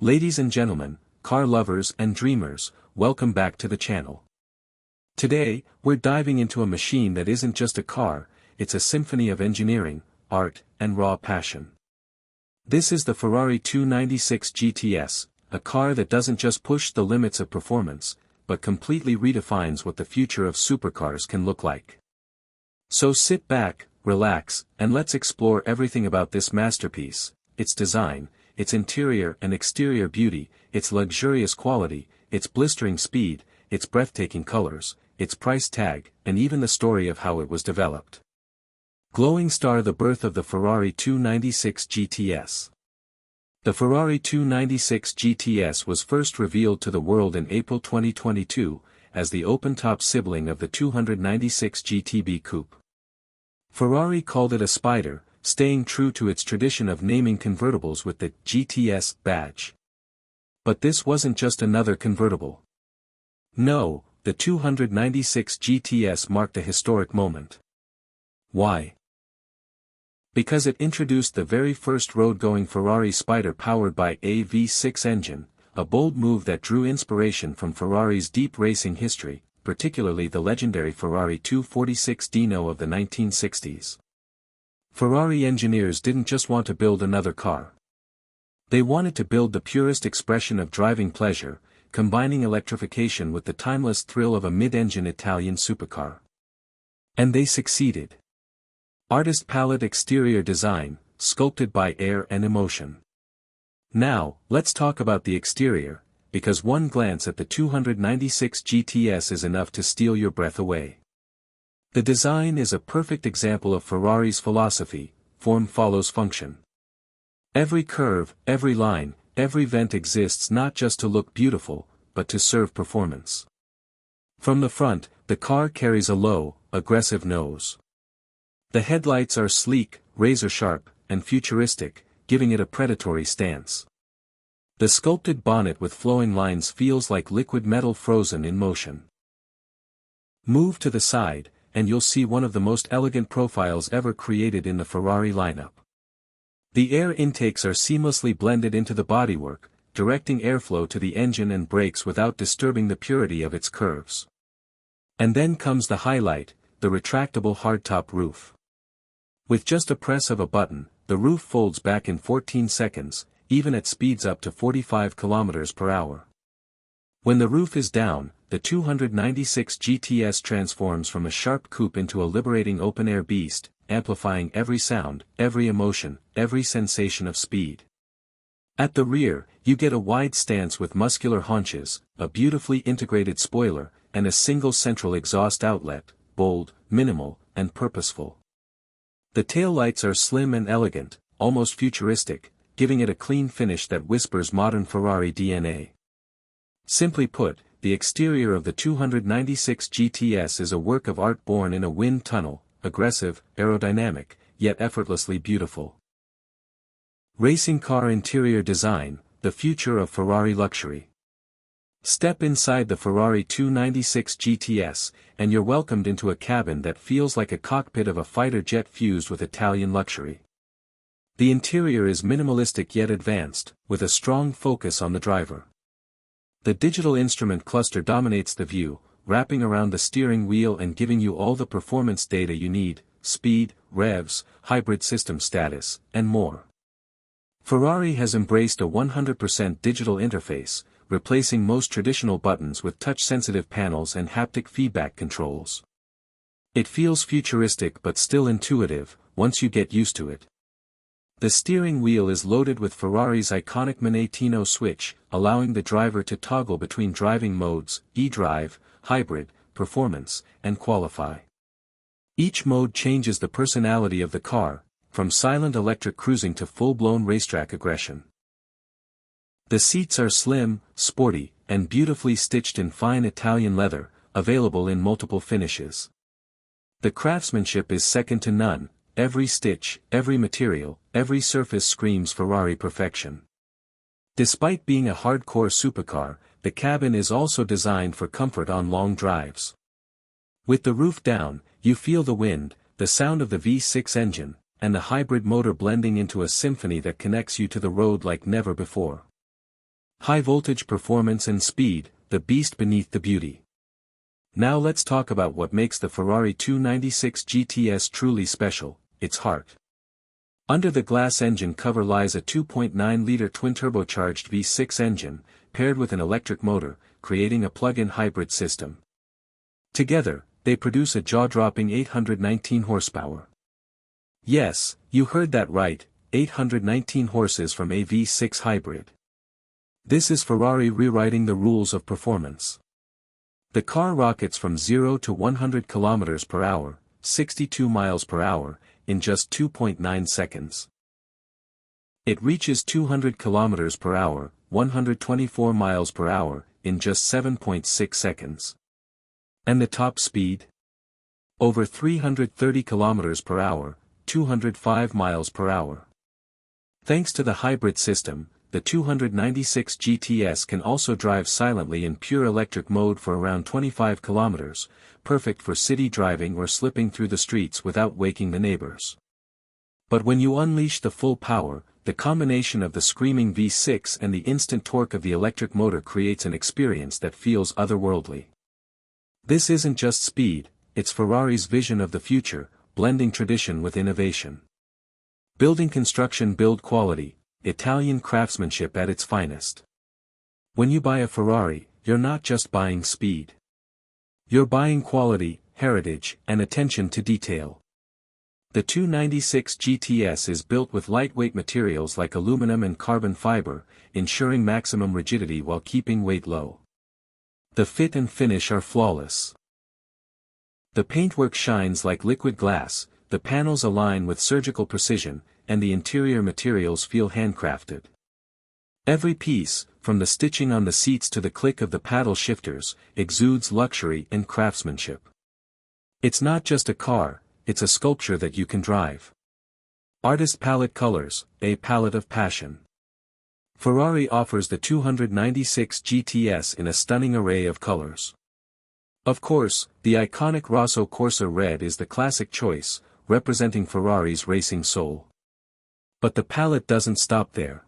Ladies and gentlemen, car lovers and dreamers, welcome back to the channel. Today, we're diving into a machine that isn't just a car, it's a symphony of engineering, art, and raw passion. This is the Ferrari 296 GTS, a car that doesn't just push the limits of performance, but completely redefines what the future of supercars can look like. So sit back, relax, and let's explore everything about this masterpiece: its design, its interior and exterior beauty, its luxurious quality, its blistering speed, its breathtaking colors, its price tag, and even the story of how it was developed. Glowing star: the birth of the Ferrari 296 GTS. The Ferrari 296 GTS was first revealed to the world in April 2022, as the open-top sibling of the 296 GTB coupe. Ferrari called it a Spyder, staying true to its tradition of naming convertibles with the GTS badge. But this wasn't just another convertible. No, the 296 GTS marked a historic moment. Why? Because it introduced the very first road-going Ferrari Spyder powered by a V6 engine, a bold move that drew inspiration from Ferrari's deep racing history, particularly the legendary Ferrari 246 Dino of the 1960s. Ferrari engineers didn't just want to build another car. They wanted to build the purest expression of driving pleasure, combining electrification with the timeless thrill of a mid-engine Italian supercar. And they succeeded. Artist palette: exterior design, sculpted by air and emotion. Now, let's talk about the exterior, because one glance at the 296 GTS is enough to steal your breath away. The design is a perfect example of Ferrari's philosophy: form follows function. Every curve, every line, every vent exists not just to look beautiful, but to serve performance. From the front, the car carries a low, aggressive nose. The headlights are sleek, razor-sharp, and futuristic, giving it a predatory stance. The sculpted bonnet with flowing lines feels like liquid metal frozen in motion. Move to the side, and you'll see one of the most elegant profiles ever created in the Ferrari lineup. The air intakes are seamlessly blended into the bodywork, directing airflow to the engine and brakes without disturbing the purity of its curves. And then comes the highlight: the retractable hardtop roof. With just a press of a button, the roof folds back in 14 seconds, even at speeds up to 45 km/h. When the roof is down, the 296 GTS transforms from a sharp coupe into a liberating open-air beast, amplifying every sound, every emotion, every sensation of speed. At the rear, you get a wide stance with muscular haunches, a beautifully integrated spoiler, and a single central exhaust outlet, bold, minimal, and purposeful. The taillights are slim and elegant, almost futuristic, giving it a clean finish that whispers modern Ferrari DNA. Simply put, the exterior of the 296 GTS is a work of art born in a wind tunnel, aggressive, aerodynamic, yet effortlessly beautiful. Racing car interior design: the future of Ferrari luxury. Step inside the Ferrari 296 GTS, and you're welcomed into a cabin that feels like a cockpit of a fighter jet fused with Italian luxury. The interior is minimalistic yet advanced, with a strong focus on the driver. The digital instrument cluster dominates the view, wrapping around the steering wheel and giving you all the performance data you need: speed, revs, hybrid system status, and more. Ferrari has embraced a 100% digital interface, replacing most traditional buttons with touch-sensitive panels and haptic feedback controls. It feels futuristic but still intuitive, once you get used to it. The steering wheel is loaded with Ferrari's iconic Manettino switch, allowing the driver to toggle between driving modes: e-drive, hybrid, performance, and qualify. Each mode changes the personality of the car, from silent electric cruising to full-blown racetrack aggression. The seats are slim, sporty, and beautifully stitched in fine Italian leather, available in multiple finishes. The craftsmanship is second to none: every stitch, every material, every surface screams Ferrari perfection. Despite being a hardcore supercar, the cabin is also designed for comfort on long drives. With the roof down, you feel the wind, the sound of the V6 engine, and the hybrid motor blending into a symphony that connects you to the road like never before. High voltage performance and speed, the beast beneath the beauty. Now let's talk about what makes the Ferrari 296 GTS truly special, its heart. Under the glass engine cover lies a 2.9-liter twin-turbocharged V6 engine, paired with an electric motor, creating a plug-in hybrid system. Together, they produce a jaw-dropping 819 horsepower. Yes, you heard that right, 819 horses from a V6 hybrid. This is Ferrari rewriting the rules of performance. The car rockets from 0 to 100 km per hour, 62 miles per hour, in just 2.9 seconds. It reaches 200 km per hour, 124 miles per hour, in just 7.6 seconds. And the top speed? Over 330 km per hour, 205 miles per hour. Thanks to the hybrid system, the 296 GTS can also drive silently in pure electric mode for around 25 km, perfect for city driving or slipping through the streets without waking the neighbors. But when you unleash the full power, the combination of the screaming V6 and the instant torque of the electric motor creates an experience that feels otherworldly. This isn't just speed, it's Ferrari's vision of the future, blending tradition with innovation. Building construction build quality, Italian craftsmanship at its finest. When you buy a Ferrari, you're not just buying speed. You're buying quality, heritage, and attention to detail. The 296 GTS is built with lightweight materials like aluminum and carbon fiber, ensuring maximum rigidity while keeping weight low. The fit and finish are flawless. The paintwork shines like liquid glass, the panels align with surgical precision, and the interior materials feel handcrafted. Every piece, from the stitching on the seats to the click of the paddle shifters, exudes luxury and craftsmanship. It's not just a car, it's a sculpture that you can drive. Artist palette colors, a palette of passion. Ferrari offers the 296 GTS in a stunning array of colors. Of course, the iconic Rosso Corsa red is the classic choice, representing Ferrari's racing soul. But the palette doesn't stop there.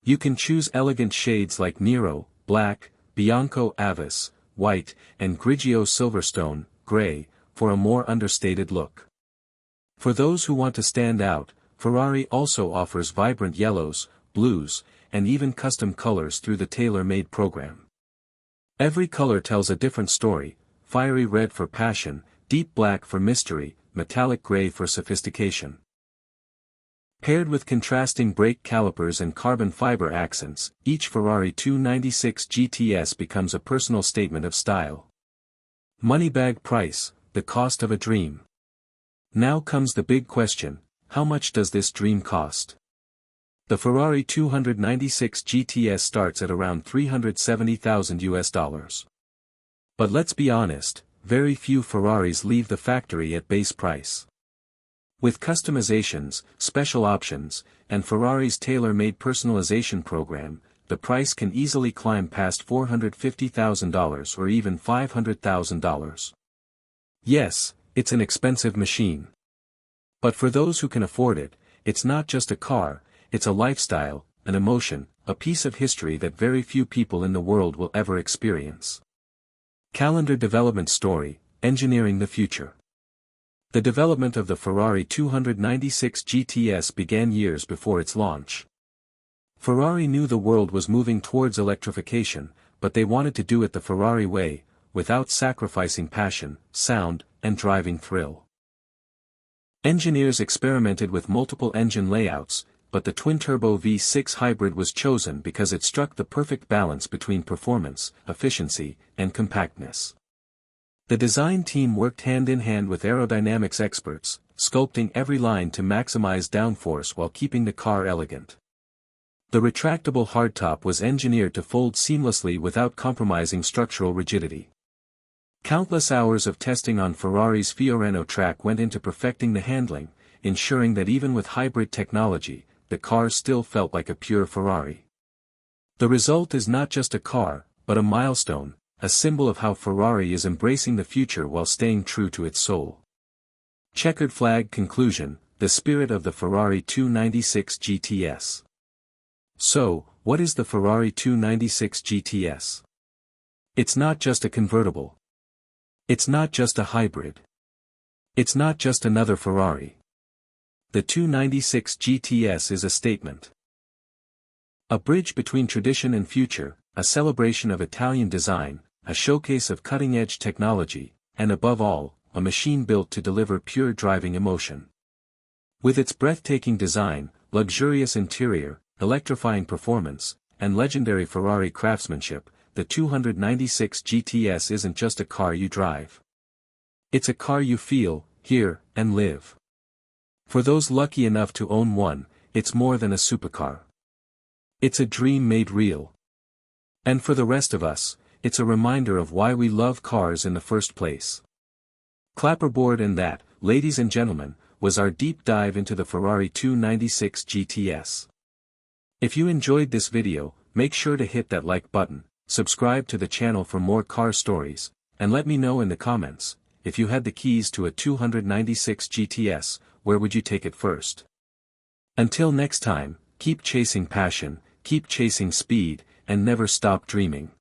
You can choose elegant shades like Nero, black, Bianco Avis, white, and Grigio Silverstone, gray, for a more understated look. For those who want to stand out, Ferrari also offers vibrant yellows, blues, and even custom colors through the tailor-made program. Every color tells a different story: fiery red for passion, deep black for mystery, metallic gray for sophistication. Paired with contrasting brake calipers and carbon fiber accents, each Ferrari 296 GTS becomes a personal statement of style. Moneybag price, the cost of a dream. Now comes the big question: how much does this dream cost? The Ferrari 296 GTS starts at around $370,000. But let's be honest, very few Ferraris leave the factory at base price. With customizations, special options, and Ferrari's tailor-made personalization program, the price can easily climb past $450,000 or even $500,000. Yes, it's an expensive machine. But for those who can afford it, it's not just a car, it's a lifestyle, an emotion, a piece of history that very few people in the world will ever experience. Calendar development story, engineering the future. The development of the Ferrari 296 GTS began years before its launch. Ferrari knew the world was moving towards electrification, but they wanted to do it the Ferrari way, without sacrificing passion, sound, and driving thrill. Engineers experimented with multiple engine layouts, but the twin-turbo V6 hybrid was chosen because it struck the perfect balance between performance, efficiency, and compactness. The design team worked hand-in-hand with aerodynamics experts, sculpting every line to maximize downforce while keeping the car elegant. The retractable hardtop was engineered to fold seamlessly without compromising structural rigidity. Countless hours of testing on Ferrari's Fiorano track went into perfecting the handling, ensuring that even with hybrid technology, the car still felt like a pure Ferrari. The result is not just a car, but a milestone, a symbol of how Ferrari is embracing the future while staying true to its soul. Checkered flag conclusion, the spirit of the Ferrari 296 GTS. So, what is the Ferrari 296 GTS? It's not just a convertible. It's not just a hybrid. It's not just another Ferrari. The 296 GTS is a statement. A bridge between tradition and future, a celebration of Italian design, a showcase of cutting-edge technology, and above all, a machine built to deliver pure driving emotion. With its breathtaking design, luxurious interior, electrifying performance, and legendary Ferrari craftsmanship, the 296 GTS isn't just a car you drive. It's a car you feel, hear, and live. For those lucky enough to own one, it's more than a supercar. It's a dream made real. And for the rest of us, it's a reminder of why we love cars in the first place. Clapperboard, and that, ladies and gentlemen, was our deep dive into the Ferrari 296 GTS. If you enjoyed this video, make sure to hit that like button, subscribe to the channel for more car stories, and let me know in the comments, if you had the keys to a 296 GTS, where would you take it first? Until next time, keep chasing passion, keep chasing speed, and never stop dreaming.